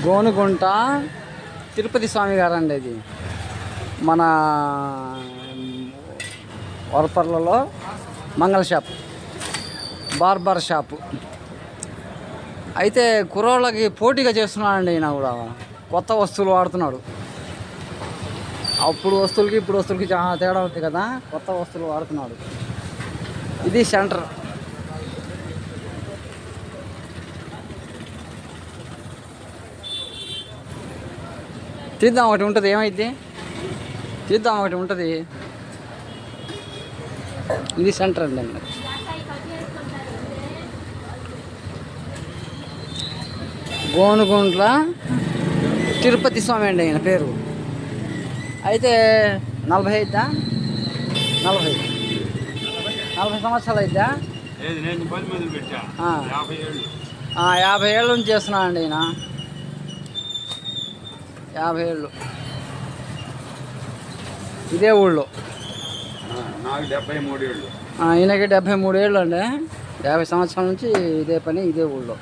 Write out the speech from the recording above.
గోనుగుంట తిరుపతి స్వామి గారు అండి. ఇది మన వరపర్లలో మంగళ షాప్, బార్బర్ షాపు. అయితే కుర్రోళ్ళకి పోటీగా చేస్తున్నాడండి. ఈయన కూడా కొత్త వస్తువులు వాడుతున్నాడు. అప్పుడు వస్తువులకి ఇప్పుడు వస్తువులకి చాలా తేడా ఉంది కదా. కొత్త వస్తువులు వాడుతున్నాడు. ఇది సెంటర్. తీద్దాం, ఒకటి ఉంటుంది. ఏమైంది తీద్దాం, ఒకటి ఉంటుంది. ఇది సెంటర్ అండి. గోనుగుంట్ల తిరుపతి స్వామి అండి ఆయన పేరు. అయితే 40 అయిద్దా, 40 సంవత్సరాలు అయిద్దా. 50 ఏళ్ళ నుంచి చేస్తున్నానండి ఈయన. 50 ఏళ్ళు ఇదే ఊళ్ళో. నాకు 73 ఏళ్ళు. ఈయనకి 73 ఏళ్ళు అండి. 50 సంవత్సరాల నుంచి ఇదే పని, ఇదే ఊళ్ళో.